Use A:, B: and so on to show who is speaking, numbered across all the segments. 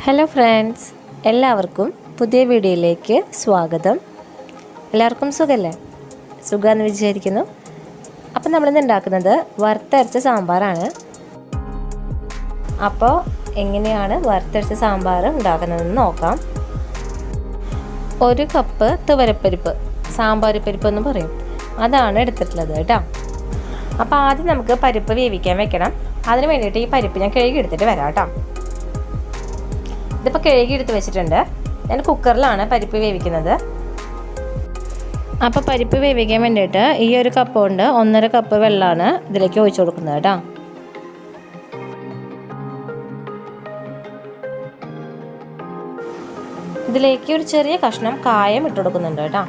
A: Hello friends, എല്ലാവർക്കും പുതിയ വീഡിയോയിലേക്ക് സ്വാഗതം. എല്ലാവർക്കും സുഖമല്ലേ? സുഖമെന്ന് വിചാരിക്കുന്നു. അപ്പം നമ്മളിന്ന് ഉണ്ടാക്കുന്നത് വറുത്തരച്ച സാമ്പാറാണ്. അപ്പോൾ എങ്ങനെയാണ് വറുത്തരച്ച സാമ്പാർ ഉണ്ടാക്കുന്നതെന്ന് നോക്കാം. 1 കപ്പ് തുവരപ്പരിപ്പ്, സാമ്പാർ പരിപ്പ് എന്ന് പറയും, അതാണ് എടുത്തിട്ടുള്ളത് കേട്ടോ. അപ്പോൾ ആദ്യം നമുക്ക് പരിപ്പ് വേവിക്കാൻ വെക്കണം. അതിന് വേണ്ടിയിട്ട് ഈ പരിപ്പ് ഞാൻ കഴുകി എടുത്തിട്ട് വരാം കേട്ടോ. ഇതിപ്പോൾ കഴുകി എടുത്ത് വെച്ചിട്ടുണ്ട്. ഞാൻ കുക്കറിലാണ് പരിപ്പ് വേവിക്കുന്നത്. അപ്പോൾ പരിപ്പ് വേവിക്കാൻ വേണ്ടിയിട്ട് ഈ ഒരു കപ്പ് കൊണ്ട് 1.5 കപ്പ് വെള്ളമാണ് ഇതിലേക്ക് ഒഴിച്ചു കൊടുക്കുന്നത് കേട്ടോ. ഇതിലേക്ക് ഒരു ചെറിയ കഷ്ണം കായം ഇട്ട് കൊടുക്കുന്നുണ്ട് കേട്ടോ.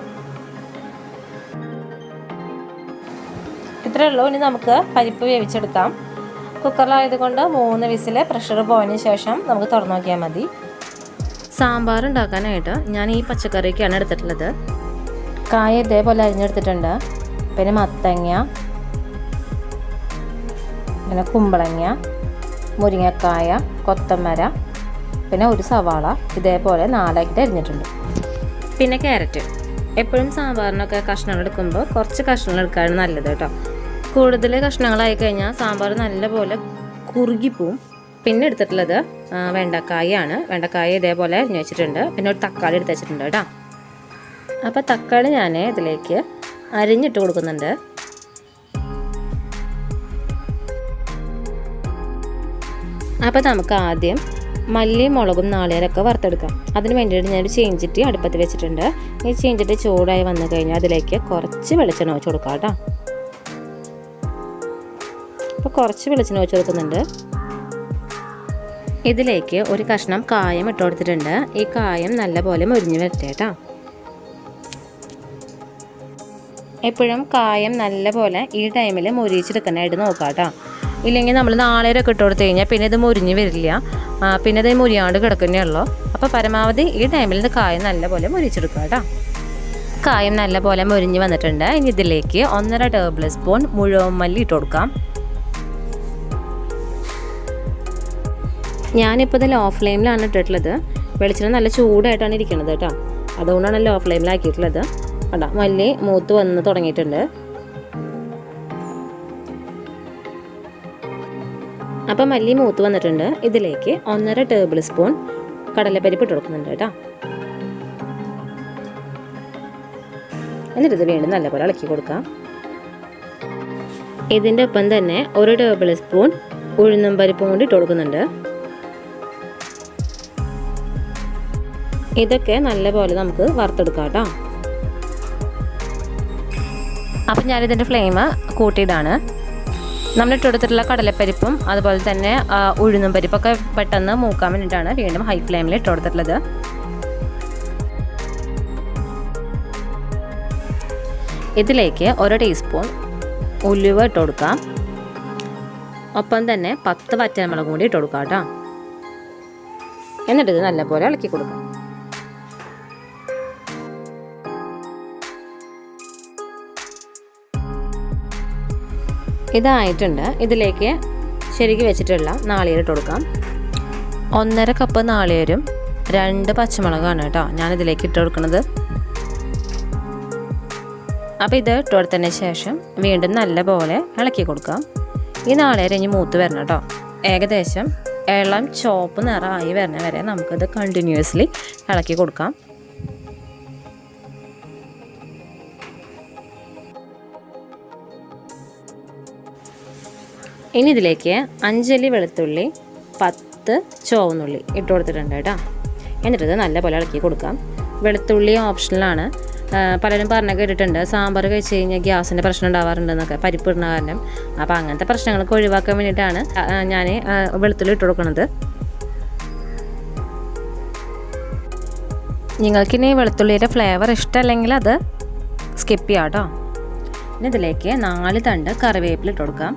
A: ഇത്രയേ ഉള്ളൂ. ഇനി നമുക്ക് പരിപ്പ് വേവിച്ചെടുക്കാം. കുക്കറിലായതുകൊണ്ട് 3 വിസിൽ പ്രഷർ പോയതിന് ശേഷം നമുക്ക് തുറന്നു നോക്കിയാൽ മതി. സാമ്പാർ ഉണ്ടാക്കാനായിട്ട് ഞാൻ ഈ പച്ചക്കറിയൊക്കെയാണ് എടുത്തിട്ടുള്ളത്. കായ ഇതേപോലെ അരിഞ്ഞെടുത്തിട്ടുണ്ട്. പിന്നെ മത്തങ്ങ, പിന്നെ കുമ്പളങ്ങ, മുരിങ്ങക്കായ, കൊത്തമര, പിന്നെ ഒരു സവാള ഇതേപോലെ 4 ആയിട്ട് അരിഞ്ഞിട്ടുണ്ട്. പിന്നെ ക്യാരറ്റ്. എപ്പോഴും സാമ്പാറിനൊക്കെ കഷ്ണങ്ങൾ എടുക്കുമ്പോൾ കുറച്ച് കഷ്ണങ്ങൾ എടുക്കാനാണ് നല്ലത് കേട്ടോ. കൂടുതൽ കഷ്ണങ്ങളായി കഴിഞ്ഞാൽ സാമ്പാർ നല്ലപോലെ കുറുകിപ്പോവും. പിന്നെ എടുത്തിട്ടുള്ളത് വെണ്ടക്കായാണ്. വെണ്ടക്കായ ഇതേപോലെ അരിഞ്ഞു വെച്ചിട്ടുണ്ട്. പിന്നെ ഒരു തക്കാളി എടുത്ത് വെച്ചിട്ടുണ്ട് കേട്ടോ. അപ്പോൾ തക്കാളി ഞാൻ ഇതിലേക്ക് അരിഞ്ഞിട്ട് കൊടുക്കുന്നുണ്ട്. അപ്പോൾ നമുക്ക് ആദ്യം മല്ലിയും മുളകും നാളികേരമൊക്കെ വറുത്തെടുക്കാം. അതിന് വേണ്ടിയിട്ട് ഞാനൊരു ചീഞ്ചട്ടി അടുപ്പത്ത് വെച്ചിട്ടുണ്ട്. ഈ ചീഞ്ചട്ടി ചൂടായി വന്നു കഴിഞ്ഞാൽ അതിലേക്ക് കുറച്ച് വെളിച്ചെണ്ണ ഒഴിച്ച് കൊടുക്കാം കേട്ടോ. അപ്പോൾ കുറച്ച് വെളിച്ചെണ്ണ ഒഴിച്ച് കൊടുക്കുന്നുണ്ട്. ഇതിലേക്ക് ഒരു കഷ്ണം കായം ഇട്ട് കൊടുത്തിട്ടുണ്ട്. ഈ കായം നല്ലപോലെ മുരിഞ്ഞ് വരട്ടെ കേട്ടോ. എപ്പോഴും കായം നല്ലപോലെ ഈ ടൈമിൽ മുരിച്ചെടുക്കാനായിട്ട് നോക്കാം കേട്ടോ. ഇല്ലെങ്കിൽ നമ്മൾ നാളേരൊക്കെ ഇട്ട് കൊടുത്തു കഴിഞ്ഞാൽ പിന്നെ ഇത് മുരിഞ്ഞ് വരില്ല. പിന്നെ ഇത് മുരിയാണ്ട് കിടക്കുന്നേ ഉള്ളൂ. അപ്പോൾ പരമാവധി ഈ ടൈമിൽ ഇത് കായം നല്ലപോലെ മുരിച്ചെടുക്കുക കേട്ടോ. കായം നല്ലപോലെ മുരിഞ്ഞ് വന്നിട്ടുണ്ട്. ഇനി ഇതിലേക്ക് 1.5 ടേബിൾ സ്പൂൺ മുഴുവൻ മല്ലി ഇട്ട് കൊടുക്കാം. ഞാനിപ്പോൾ ഇത് ലോ ഫ്ലെയിമിലാണ് ഇട്ടിട്ടുള്ളത്. വെളിച്ചെണ്ണ നല്ല ചൂടായിട്ടാണ് ഇരിക്കുന്നത് കേട്ടോ. അതുകൊണ്ടാണ് ലോ ഫ്ലെയിമിലാക്കിയിട്ടുള്ളത്. കേട്ടോ, മല്ലി മൂത്ത് വന്ന് തുടങ്ങിയിട്ടുണ്ട്. അപ്പം മല്ലി മൂത്ത് വന്നിട്ടുണ്ട്. ഇതിലേക്ക് 1.5 ടേബിൾ സ്പൂൺ കടലപ്പരിപ്പ് ഇട്ട് കൊടുക്കുന്നുണ്ട് കേട്ടോ. എന്നിട്ട് ഇത് വീണ്ടും നല്ലപോലെ ഇളക്കി കൊടുക്കാം. ഇതിൻ്റെ ഒപ്പം തന്നെ 1 ടേബിൾ സ്പൂൺ ഉഴുന്നും പരിപ്പും കൂടി ഇട്ട് കൊടുക്കുന്നുണ്ട്. ഇതൊക്കെ നല്ലപോലെ നമുക്ക് വറുത്തെടുക്കാം കേട്ടോ. അപ്പം ഞാനിതിൻ്റെ ഫ്ലെയിം കൂട്ടിയിടാണ്. നമ്മളിട്ടെടുത്തിട്ടുള്ള കടലപ്പരിപ്പും അതുപോലെ തന്നെ ഉഴുന്നും പരിപ്പൊക്കെ പെട്ടെന്ന് മൂക്കാൻ വേണ്ടിയിട്ടാണ് വീണ്ടും ഹൈ ഫ്ലെയിമിൽ ഇട്ട് കൊടുത്തിട്ടുള്ളത്. ഇതിലേക്ക് 1 ടീസ്പൂൺ ഉലുവ ഇട്ട് കൊടുക്കാം. ഒപ്പം തന്നെ 10 വറ്റൽമുളകും കൂടി ഇട്ട് കൊടുക്കാം കേട്ടോ. എന്നിട്ട് ഇത് നല്ലപോലെ ഇളക്കി കൊടുക്കാം. ഇതായിട്ടുണ്ട്. ഇതിലേക്ക് ശരിക്ക് വെച്ചിട്ടുള്ള നാളികേരം ഇട്ട് കൊടുക്കാം. 1.5 കപ്പ് നാളികേരം 2 പച്ചമുളകാണ് കേട്ടോ ഞാനിതിലേക്ക് ഇട്ട് കൊടുക്കുന്നത്. അപ്പോൾ ഇത് ഇട്ട് കൊടുത്തതിന് ശേഷം വീണ്ടും നല്ലപോലെ ഇളക്കി കൊടുക്കാം. ഈ നാളികേരം ഇനി മൂത്ത് വരണം കേട്ടോ. ഏകദേശം ഇളം ചുവപ്പ് നിറമായി വരുന്ന വരെ നമുക്കിത് കണ്ടിന്യൂസ്ലി ഇളക്കി കൊടുക്കാം. ഇനി ഇതിലേക്ക് 5 അല്ലി വെളുത്തുള്ളി, 10 ചുവന്നുള്ളി ഇട്ട് കൊടുത്തിട്ടുണ്ട് കേട്ടോ. എന്നിട്ടത് നല്ലപോലെ ഇളക്കി കൊടുക്കാം. വെളുത്തുള്ളി ഓപ്ഷണലാണ്. പലരും പറഞ്ഞ കേട്ടിട്ടുണ്ട് സാമ്പാർ കഴിച്ച് കഴിഞ്ഞാൽ ഗ്യാസിൻ്റെ പ്രശ്നം ഉണ്ടാവാറുണ്ടെന്നൊക്കെ, പരിപ്പ് ഇടുന്ന കാരണം. അപ്പോൾ അങ്ങനത്തെ പ്രശ്നങ്ങളൊക്കെ ഒഴിവാക്കാൻ വേണ്ടിയിട്ടാണ് ഞാൻ വെളുത്തുള്ളി ഇട്ട് കൊടുക്കുന്നത്. നിങ്ങൾക്കിനി വെളുത്തുള്ളിയുടെ ഫ്ലേവർ ഇഷ്ടമല്ലെങ്കിൽ അത് സ്കിപ്പ് ചെയ്യാം കേട്ടോ. ഇനി ഇതിലേക്ക് 4 തണ്ട് കറിവേപ്പില ഇട്ട് കൊടുക്കാം.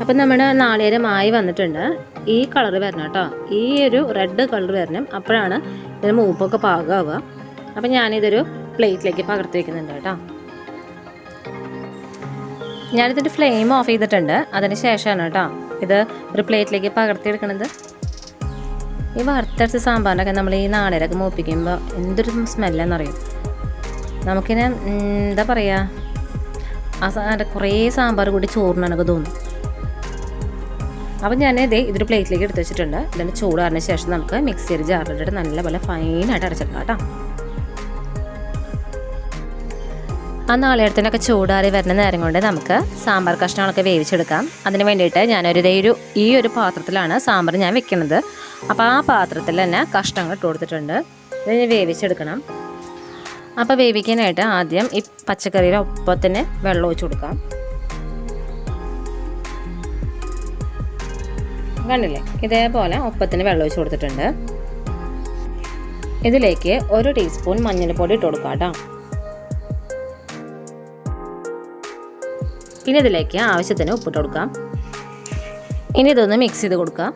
A: അപ്പം നമ്മുടെ നാളികേരമായി വന്നിട്ടുണ്ട്. ഈ കളർ വരണം കേട്ടോ. ഈ ഒരു റെഡ് കളർ വരണം. അപ്പോഴാണ് ഇതിന് മൂപ്പൊക്കെ പാകമാവുക. അപ്പം ഞാനിതൊരു പ്ലേറ്റിലേക്ക് പകർത്തി വയ്ക്കുന്നുണ്ട് കേട്ടോ. ഞാനിതിൻ്റെ ഫ്ലെയിം ഓഫ് ചെയ്തിട്ടുണ്ട്. അതിന് ശേഷമാണ് കേട്ടോ ഇത് ഒരു പ്ലേറ്റിലേക്ക് പകർത്തിയെടുക്കണത്. ഈ വറുത്തരച്ച സാമ്പാറിനൊക്കെ നമ്മൾ ഈ നാളികേരമൊക്കെ മൂപ്പിക്കുമ്പോൾ എന്തൊരു സ്മെല്ലെന്നറിയും. നമുക്കിനെ എന്താ പറയുക, കുറേ സാമ്പാർ കൂടി ചോറിനൊക്കെ തോന്നും. അപ്പം ഞാനിതേ ഇതൊരു പ്ലേറ്റിലേക്ക് എടുത്ത് വെച്ചിട്ടുണ്ട്. ഇതിൻ്റെ ചൂടാറിന് ശേഷം നമുക്ക് മിക്സിയിൽ ജാറിലിട്ട് നല്ലപോലെ ഫൈനായിട്ട് അരച്ചെടുക്കാം കേട്ടോ. ആ നാളികേരത്തിനൊക്കെ ചൂടാറി വരുന്ന നേരം കൊണ്ട് നമുക്ക് സാമ്പാർ കഷ്ണങ്ങളൊക്കെ വേവിച്ചെടുക്കാം. അതിന് വേണ്ടിയിട്ട് ഞാനൊരു ഈ ഒരു പാത്രത്തിലാണ് സാമ്പാർ ഞാൻ വെക്കുന്നത്. അപ്പോൾ ആ പാത്രത്തിൽ തന്നെ കഷ്ണങ്ങൾ ഇട്ട് കൊടുത്തിട്ടുണ്ട്. ഇത് വേവിച്ചെടുക്കണം. അപ്പോൾ വേവിക്കാനായിട്ട് ആദ്യം ഈ പച്ചക്കറിയുടെ ഒപ്പത്തിന് വെള്ളം ഒഴിച്ച് കൊടുക്കാം. കണ്ടില്ലേ, ഇതേപോലെ ഒപ്പത്തിന് വെള്ളം ഒഴിച്ച് കൊടുത്തിട്ടുണ്ട്. ഇതിലേക്ക് 1 ടീസ്പൂൺ മഞ്ഞൾപ്പൊടി ഇട്ട് കൊടുക്കാം കേട്ടോ. ഇനി ഇതിലേക്ക് ആവശ്യത്തിന് ഉപ്പിട്ട് കൊടുക്കാം. ഇനി ഇതൊന്ന് മിക്സ് ചെയ്ത് കൊടുക്കാം.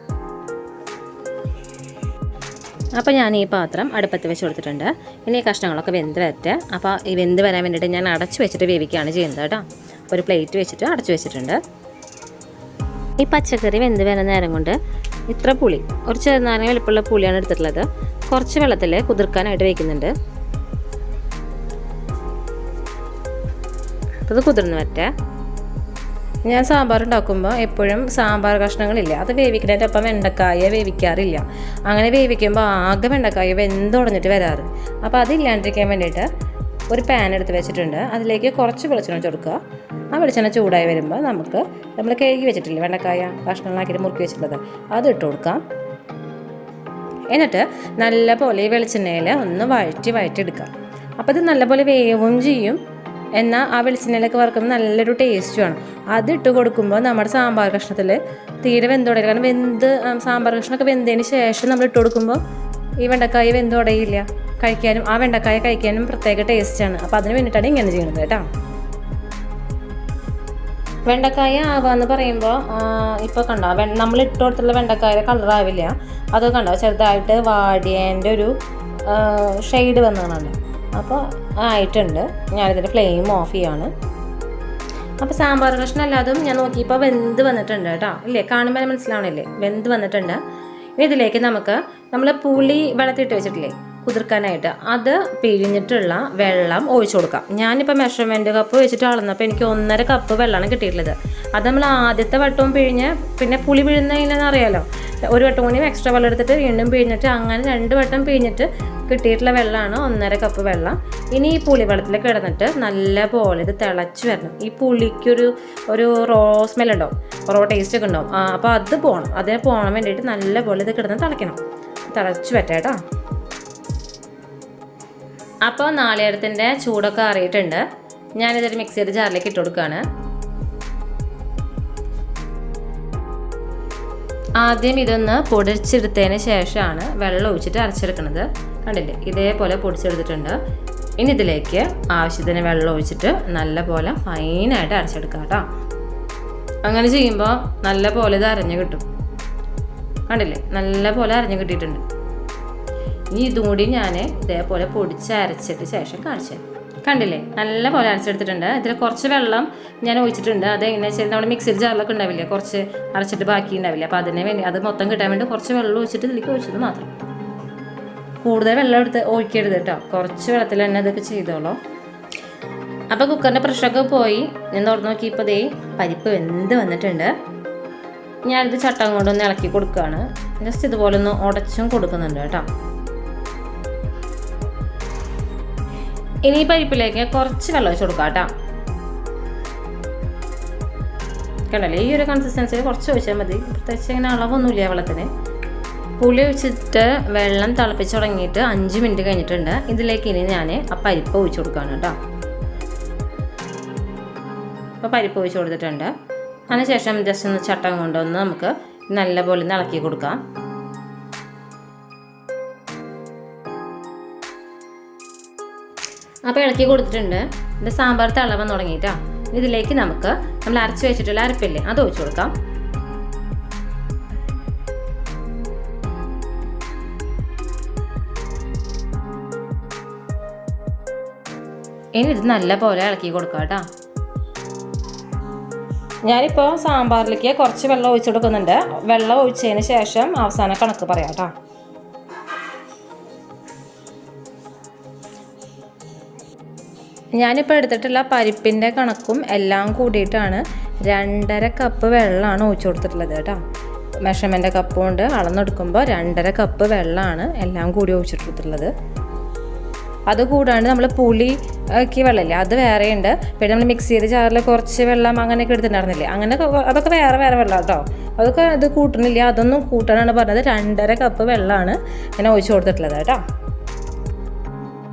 A: അപ്പോൾ ഞാൻ ഈ പാത്രം അടുപ്പത്ത് വെച്ച് കൊടുത്തിട്ടുണ്ട്. ഇനി ഈ കഷ്ണങ്ങളൊക്കെ വെന്ത് വരട്ടെ. അപ്പോൾ ഈ വെന്ത് വരാൻ വേണ്ടിയിട്ട് ഞാൻ അടച്ചു വെച്ചിട്ട് വേവിക്കുകയാണ് ചെയ്യുന്നത് കേട്ടോ. ഒരു പ്ലേറ്റ് വെച്ചിട്ട് അടച്ചു വെച്ചിട്ടുണ്ട്. ഈ പച്ചക്കറി വെന്ത് വരുന്ന നേരം കൊണ്ട് ഇത്ര പുളി, ഒരു ചെറുനാരങ്ങ വലുപ്പമുള്ള പുളിയാണ് എടുത്തിട്ടുള്ളത്. കുറച്ച് വെള്ളത്തിൽ കുതിർക്കാനായിട്ട് വയ്ക്കുന്നുണ്ട്. അപ്പോൾ ഇത് കുതിർന്ന് വരട്ടെ. ഞാൻ സാമ്പാർ ഉണ്ടാക്കുമ്പോൾ എപ്പോഴും സാമ്പാർ കഷ്ണങ്ങളില്ല, അത് വേവിക്കുന്നതിൻ്റെ ഒപ്പം വെണ്ടക്കായ വേവിക്കാറില്ല. അങ്ങനെ വേവിക്കുമ്പോൾ ആകെ വെണ്ടക്കായ വെന്തുടഞ്ഞിട്ട് വരാറ്. അപ്പോൾ അതില്ലാണ്ടിരിക്കാൻ വേണ്ടിയിട്ട് ഒരു പാൻ എടുത്ത് വെച്ചിട്ടുണ്ട്. അതിലേക്ക് കുറച്ച് വെളിച്ചെണ്ണ ഒഴിച്ച് കൊടുക്കുക. ആ വെളിച്ചെണ്ണ ചൂടായി വരുമ്പോൾ നമ്മൾ കഴുകി വെച്ചിട്ടില്ലേ വെണ്ടക്കായ കഷ്ണങ്ങളാക്കിയിട്ട് മുറുക്കി വെച്ചിട്ടുള്ളത്, അത് ഇട്ട് കൊടുക്കാം. എന്നിട്ട് നല്ലപോലെ ഈ വെളിച്ചെണ്ണയിൽ ഒന്ന് വഴറ്റി എടുക്കാം. അപ്പോൾ ഇത് നല്ലപോലെ വേവും ചെയ്യും. എന്നാൽ ആ വെളിച്ചെണ്ണയിലൊക്കെ വറുക്കുമ്പോൾ നല്ലൊരു ടേസ്റ്റുമാണ്. അതിട്ട് കൊടുക്കുമ്പോൾ നമ്മുടെ സാമ്പാർ കഷ്ണത്തിൽ തീരെ വെന്തുടയില്ല. കാരണം സാമ്പാർ കഷ്ണമൊക്കെ വെന്തതിന് ശേഷം നമ്മൾ ഇട്ട് കൊടുക്കുമ്പോൾ ഈ വെണ്ടക്കായ വെന്തുടയില്ല. കഴിക്കാനും ആ വെണ്ടക്കായ കഴിക്കാനും പ്രത്യേക ടേസ്റ്റാണ്. അപ്പോൾ അതിന് വേണ്ടിയിട്ടാണ് ഇങ്ങനെ ചെയ്യുന്നത് കേട്ടോ. വെണ്ടക്കായ ആവാന്ന് പറയുമ്പോൾ ഇപ്പോൾ കണ്ടോ, നമ്മൾ ഇട്ട് കൊടുത്തുള്ള വെണ്ടക്കായ കളറാവില്ല. അത് കണ്ടോ ചെറുതായിട്ട് വാടിയതിൻ്റെ ഒരു ഷെയ്ഡ് വന്നതാണ്. അപ്പോൾ ആയിട്ടുണ്ട്. ഞാനിതിൻ്റെ ഫ്ലെയിം ഓഫ് ചെയ്യാണ്. അപ്പോൾ സാമ്പാർ കഷ്ണം അല്ലാതും ഞാൻ നോക്കിയപ്പോൾ വെന്ത് വന്നിട്ടുണ്ട് കേട്ടോ. ഇല്ലേ, കാണുമ്പോൾ മനസ്സിലാവണില്ലേ, വെന്ത് വന്നിട്ടുണ്ട്. ഇതിലേക്ക് നമ്മൾ പുളി വെള്ളത്തിട്ട് വെച്ചിട്ടില്ലേ കുതിർക്കാനായിട്ട്, അത് പിഴിഞ്ഞിട്ടുള്ള വെള്ളം ഒഴിച്ചു കൊടുക്കാം. ഞാനിപ്പോൾ മെഷർമെൻറ്റ് കപ്പ് വെച്ചിട്ട് അളന്നപ്പോൾ എനിക്ക് 1.5 കപ്പ് വെള്ളമാണ് കിട്ടിയിട്ടുള്ളത്. അത് നമ്മൾ ആദ്യത്തെ വട്ടവും പിഴിഞ്ഞ് പിന്നെ പുളി പിഴിയുന്നതിനെന്ന് അറിയാലോ, ഒരു വട്ടം കൂടി എക്സ്ട്രാ വെള്ളം എടുത്തിട്ട് വീണ്ടും പിഴിഞ്ഞിട്ട് അങ്ങനെ 2 വട്ടം പിഴിഞ്ഞിട്ട് കിട്ടിയിട്ടുള്ള വെള്ളമാണ് 1.5 കപ്പ് വെള്ളം. ഇനി ഈ പുളി വെള്ളത്തിൽ കിടന്നിട്ട് നല്ല പോലെ ഇത് തിളച്ച് വരണം. ഈ പുളിക്കൊരു റോ സ്മെൽ ഉണ്ടാവും, റോ ടേസ്റ്റ് ഒക്കെ ഉണ്ടാവും. അപ്പോൾ അത് പോകണം. അതിന് പോകാൻ വേണ്ടിയിട്ട് നല്ല പോലെ ഇത് കിടന്ന് തിളയ്ക്കണം. തിളച്ച് പറ്റേട്ടോ. അപ്പോൾ നാളികേരത്തിൻ്റെ ചൂടൊക്കെ അറിയിട്ടുണ്ട്. ഞാനിതൊരു മിക്സിയുടെ ജാറിലേക്ക് ഇട്ട് കൊടുക്കുകയാണ്. ആദ്യം ഇതൊന്ന് പൊടിച്ചെടുത്തതിന് ശേഷമാണ് വെള്ളം ഒഴിച്ചിട്ട് അരച്ചെടുക്കുന്നത്. കണ്ടില്ലേ, ഇതേപോലെ പൊടിച്ചെടുത്തിട്ടുണ്ട്. ഇനി ഇതിലേക്ക് ആവശ്യത്തിന് വെള്ളം ഒഴിച്ചിട്ട് നല്ല പോലെ ഫൈനായിട്ട് അരച്ചെടുക്കാം കേട്ടോ. അങ്ങനെ ചെയ്യുമ്പോൾ നല്ല പോലെ ഇത് അരഞ്ഞ് കിട്ടും. കണ്ടില്ലേ, നല്ല പോലെ അരഞ്ഞ് കിട്ടിയിട്ടുണ്ട്. ഇനി ഇതും കൂടി ഞാൻ ഇതേപോലെ പൊടിച്ച് അരച്ചിട്ട് ശേഷം കാണിച്ചു തരാം. കണ്ടില്ലേ, നല്ല പോലെ അരച്ചെടുത്തിട്ടുണ്ട്. ഇതിൽ കുറച്ച് വെള്ളം ഞാൻ ഒഴിച്ചിട്ടുണ്ട്. അത് എങ്ങനെയാണെന്ന് വെച്ചാൽ നമ്മുടെ മിക്സിയിൽ ജാറിലൊക്കെ ഉണ്ടാവില്ലേ, കുറച്ച് അരച്ചിട്ട് ബാക്കി ഉണ്ടാവില്ല. അപ്പോൾ അതിന് വേണ്ടി അത് മൊത്തം കിട്ടാൻ വേണ്ടി കുറച്ച് വെള്ളം ഒഴിച്ചിട്ട് ഇതിലേക്ക് ഒഴിച്ചത് മാത്രം. കൂടുതൽ വെള്ളം എടുത്ത് ഒഴിക്കരുത് കേട്ടോ. കുറച്ച് വെള്ളത്തിൽ തന്നെ ഇതൊക്കെ ചെയ്തോളൂ. അപ്പോൾ കുക്കറിൻ്റെ പ്രഷറൊക്കെ പോയി ഞാൻ തുറന്ന് നോക്കിയപ്പോൾ ദേ പരിപ്പ് വെന്ത് വന്നിട്ടുണ്ട്. ഞാനിത് ചട്ടം കൊണ്ടൊന്ന് ഇളക്കി കൊടുക്കുകയാണ്. ജസ്റ്റ് ഇതുപോലെ ഒന്ന് ഉടച്ചും കൊടുക്കുന്നുണ്ട് കേട്ടോ. ഇനി ഈ പരിപ്പിലേക്ക് കുറച്ച് വെള്ളം ഒഴിച്ച് കൊടുക്കാം കേട്ടോ. കണ്ടല്ലേ, ഈ ഒരു കൺസിസ്റ്റൻസിയിൽ കുറച്ച് ഒഴിച്ചാൽ മതി. പ്രത്യേകിച്ച് ഇങ്ങനെ അളവൊന്നുമില്ല വെള്ളത്തിന്. പുളി ഒഴിച്ചിട്ട് വെള്ളം തിളപ്പിച്ച് തുടങ്ങിയിട്ട് 5 മിനിറ്റ് കഴിഞ്ഞിട്ടുണ്ട്. ഇതിലേക്ക് ഇനി ഞാൻ ആ പരിപ്പ് ഒഴിച്ച് കൊടുക്കുകയാണ് കേട്ടോ. അപ്പോൾ പരിപ്പ് ഒഴിച്ച് കൊടുത്തിട്ടുണ്ട്. അതിനുശേഷം ജസ്റ്റ് ഒന്ന് ചട്ടം കൊണ്ടൊന്ന് നമുക്ക് നല്ലപോലെ ഇളക്കി കൊടുക്കാം. അപ്പോൾ ഇളക്കി കൊടുത്തിട്ടുണ്ട്. ഇത് സാമ്പാർ തിളവൻ തുടങ്ങിയിട്ടാ. ഇതിലേക്ക് നമ്മൾ അരച്ച് വെച്ചിട്ടുള്ള അരപ്പില്ലേ, അത് ഒഴിച്ചു കൊടുക്കാം. ഇനി ഇത് നല്ല പോലെ ഇളക്കി കൊടുക്കാം കേട്ടോ. ഞാനിപ്പോൾ സാമ്പാറിലേക്ക് കുറച്ച് വെള്ളം ഒഴിച്ചു കൊടുക്കുന്നുണ്ട്. വെള്ളം ഒഴിച്ചതിന് ശേഷം അവസാന കണക്ക് പറയാം കേട്ടോ. ഞാനിപ്പോൾ എടുത്തിട്ടുള്ള പരിപ്പിൻ്റെ കണക്കും എല്ലാം കൂടിയിട്ടാണ് 2.5 കപ്പ് വെള്ളമാണ് ഒഴിച്ചു കൊടുത്തിട്ടുള്ളത് കേട്ടോ. മെഷർമെൻ്റ് കപ്പ് കൊണ്ട് അളന്നെടുക്കുമ്പോൾ 2.5 കപ്പ് വെള്ളമാണ് എല്ലാം കൂടി ഒഴിച്ചിട്ടുള്ളത്. അതുകൂടാണ്ട് നമ്മൾ പുളിക്ക് വെള്ളമില്ലേ, അത് വേറെയുണ്ട്. പിന്നെ നമ്മൾ മിക്സിയുടെ ജാറിൽ കുറച്ച് വെള്ളം അങ്ങനെയൊക്കെ എടുത്തിട്ടുണ്ടായിരുന്നില്ലേ, അങ്ങനെ അതൊക്കെ വേറെ വെള്ളം കേട്ടോ. അതൊക്കെ ഇത് കൂട്ടണില്ല, അതൊന്നും കൂട്ടാനാണ് പറഞ്ഞത്. 2.5 കപ്പ് വെള്ളമാണ് ഞാൻ ഒഴിച്ചു കൊടുത്തിട്ടുള്ളത് കേട്ടോ.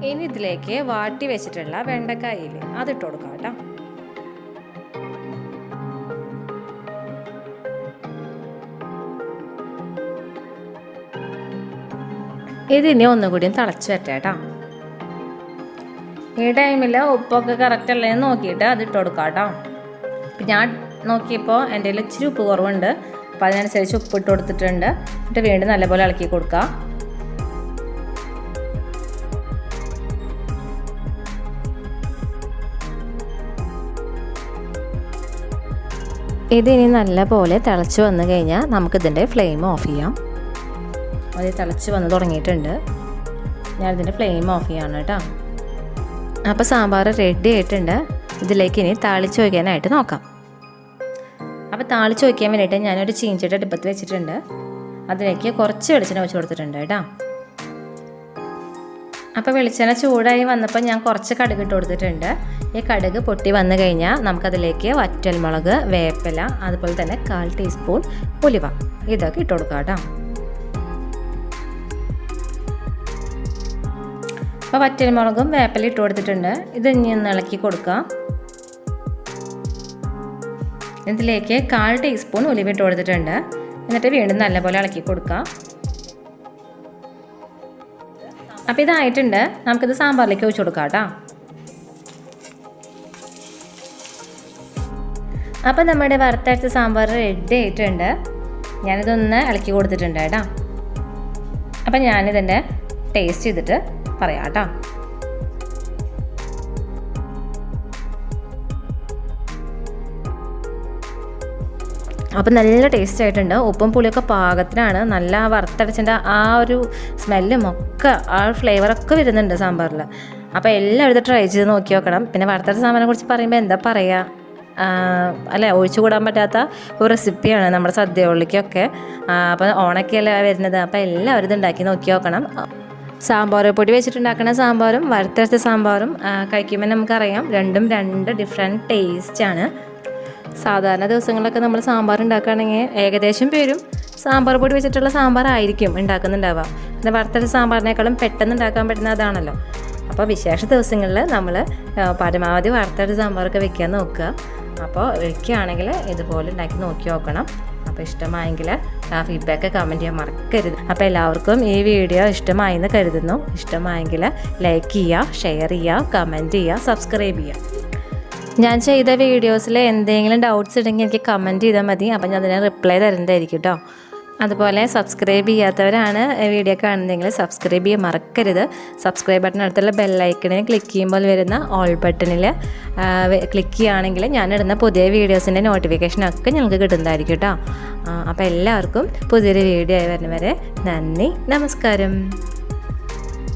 A: ഇനി ഇതിലേക്ക് വാട്ടി വെച്ചിട്ടുള്ള വെണ്ടക്കായില്ലേ, അതിട്ട് കൊടുക്കാം കേട്ടോ. ഇതിനെ ഒന്നുകൂടിയും തിളച്ച് വരട്ടെ കേട്ടോ. ഈ ടൈമിൽ ഉപ്പൊക്കെ കറക്റ്റ് അല്ലേന്ന് നോക്കിയിട്ട് അതിട്ട് കൊടുക്കാം കേട്ടോ. ഞാൻ നോക്കിയപ്പോൾ എൻ്റെ കയ്യിൽ ഇച്ചിരി ഉപ്പ് കുറവുണ്ട്, അപ്പോൾ അതിനനുസരിച്ച് ഉപ്പ് ഇട്ട് കൊടുത്തിട്ടുണ്ട്. എന്നിട്ട് വീണ്ടും നല്ലപോലെ ഇളക്കി കൊടുക്കാം. ഇതിനി നല്ലപോലെ തിളച്ച് വന്നു കഴിഞ്ഞാൽ നമുക്കിതിൻ്റെ ഫ്ലെയിം ഓഫ് ചെയ്യാം. അത് തിളച്ച് വന്ന് തുടങ്ങിയിട്ടുണ്ട്. ഞാനിതിൻ്റെ ഫ്ലെയിം ഓഫ് ചെയ്യാണ് കേട്ടോ. അപ്പോൾ സാമ്പാർ റെഡി ആയിട്ടുണ്ട്. ഇതിലേക്ക് ഇനി താളിച്ച് വയ്ക്കാനായിട്ട് നോക്കാം. അപ്പോൾ താളിച്ച് വയ്ക്കാൻ വേണ്ടിയിട്ട് ഞാനൊരു ചീഞ്ചട്ടി അടുപ്പത്ത് വെച്ചിട്ടുണ്ട്. അതിലേക്ക് കുറച്ച് വെളിച്ചെണ്ണ ഒഴിച്ച് കൊടുത്തിട്ടുണ്ട് കേട്ടോ. അപ്പോൾ വെളിച്ചെണ്ണ ചൂടായി വന്നപ്പോൾ ഞാൻ കുറച്ച് കടുക് ഇട്ട് കൊടുത്തിട്ടുണ്ട്. ഈ കടുക് പൊട്ടി വന്നു കഴിഞ്ഞാൽ നമുക്കതിലേക്ക് വറ്റൽമുളക്, വേപ്പില, അതുപോലെ തന്നെ 1/4 ടീസ്പൂൺ ഉലുവ ഇതൊക്കെ ഇട്ട് കൊടുക്കാം കേട്ടോ. അപ്പോൾ വറ്റൽമുളകും വേപ്പില ഇട്ട് കൊടുത്തിട്ടുണ്ട്. ഇത് ഇനി ഒന്ന് ഇളക്കി കൊടുക്കാം. ഇതിലേക്ക് 1/4 ടീസ്പൂൺ ഉലുവ ഇട്ട് കൊടുത്തിട്ടുണ്ട്. എന്നിട്ട് വീണ്ടും നല്ലപോലെ ഇളക്കി കൊടുക്കാം. അപ്പോൾ ഇതായിട്ടുണ്ട്. നമുക്കിത് സാമ്പാറിലേക്ക് ഒഴിച്ചു കൊടുക്കാം കേട്ടോ. അപ്പോൾ നമ്മുടെ വറുത്തരച്ച സാമ്പാർ റെഡി ആയിട്ടുണ്ട്. ഞാനിതൊന്ന് ഇളക്കി കൊടുത്തിട്ടുണ്ട് കേട്ടോ. അപ്പം ഞാനിതിൻ്റെ ടേസ്റ്റ് ചെയ്തിട്ട് പറയാം കേട്ടോ. അപ്പം നല്ല ടേസ്റ്റ് ആയിട്ടുണ്ട്. ഉപ്പും പുളിയൊക്കെ പാകത്തിനാണ്. നല്ല വറുത്തരച്ചിൻ്റെ ആ ഒരു സ്മെല്ലും ഒക്കെ ആ ഫ്ലേവറൊക്കെ വരുന്നുണ്ട് സാമ്പാറിൽ. അപ്പോൾ എല്ലാവരും ഇത് ട്രൈ ചെയ്ത് നോക്കി നോക്കണം. പിന്നെ വറുത്തരച്ച സാമ്പാറിനെ കുറിച്ച് പറയുമ്പോൾ എന്താ പറയുക, അല്ലേ, ഒഴിച്ചു കൂടാൻ പറ്റാത്ത ഒരു റെസിപ്പിയാണ് നമ്മുടെ സദ്യകളിലേക്കൊക്കെ. അപ്പോൾ ഓണൊക്കെയല്ലേ വരുന്നത്. അപ്പോൾ എല്ലാവരും ഇത് ഉണ്ടാക്കി നോക്കി നോക്കണം. സാമ്പാർ പൊടി വെച്ചിട്ടുണ്ടാക്കുന്ന സാമ്പാറും വറുത്തരച്ച സാമ്പാറും കഴിക്കുമ്പോൾ നമുക്കറിയാം രണ്ടും 2 ഡിഫറെൻറ്റ് ടേസ്റ്റാണ്. സാധാരണ ദിവസങ്ങളിലൊക്കെ നമ്മൾ സാമ്പാർ ഉണ്ടാക്കുകയാണെങ്കിൽ ഏകദേശം പേരും സാമ്പാർ പൊടി വെച്ചിട്ടുള്ള സാമ്പാറായിരിക്കും ഉണ്ടാക്കുന്നുണ്ടാവുക. പിന്നെ വറുത്തരച്ച സാമ്പാറിനേക്കാളും പെട്ടെന്ന് ഉണ്ടാക്കാൻ പറ്റുന്ന അതാണല്ലോ. അപ്പോൾ വിശേഷ ദിവസങ്ങളിൽ നമ്മൾ പരമാവധി വറുത്തരച്ച സാമ്പാറൊക്കെ വെക്കാൻ നോക്കുക. അപ്പോൾ വെക്കുകയാണെങ്കിൽ ഇതുപോലെ ഉണ്ടാക്കി നോക്കി നോക്കണം. അപ്പോൾ ഇഷ്ടമായെങ്കിൽ ഫീഡ്ബാക്ക് കമൻറ്റ് ചെയ്യാൻ മറക്കരുത്. അപ്പോൾ എല്ലാവർക്കും ഈ വീഡിയോ ഇഷ്ടമായി എന്ന് കരുതുന്നു. ഇഷ്ടമായെങ്കിൽ ലൈക്ക് ചെയ്യുക, ഷെയർ ചെയ്യുക, കമൻറ്റ് ചെയ്യുക, സബ്സ്ക്രൈബ് ചെയ്യുക. ഞാൻ ചെയ്ത വീഡിയോസിൽ എന്തെങ്കിലും ഡൗട്ട്സ് ഉണ്ടെങ്കിൽ എനിക്ക് കമൻറ്റ് ചെയ്താൽ മതി. അപ്പോൾ ഞാൻ അതിന് റിപ്ലൈ തരുന്നതായിരിക്കും കേട്ടോ. അതുപോലെ സബ്സ്ക്രൈബ് ചെയ്യാത്തവരാണ് വീഡിയോ കാണുന്നതെങ്കിൽ സബ്സ്ക്രൈബ് ചെയ്യാൻ മറക്കരുത്. സബ്സ്ക്രൈബ് ബട്ടനടുത്തുള്ള ബെല്ലൈക്കണിൽ ക്ലിക്ക് ചെയ്യുമ്പോൾ വരുന്ന ഓൾ ബട്ടണിൽ ക്ലിക്ക് ചെയ്യുകയാണെങ്കിൽ ഞാനിടുന്ന പുതിയ വീഡിയോസിൻ്റെ നോട്ടിഫിക്കേഷനൊക്കെ ഞങ്ങൾക്ക് കിട്ടുന്നതായിരിക്കും കേട്ടോ. അപ്പോൾ എല്ലാവർക്കും പുതിയൊരു വീഡിയോ ആയി വരുന്നവരെ നന്ദി, നമസ്കാരം.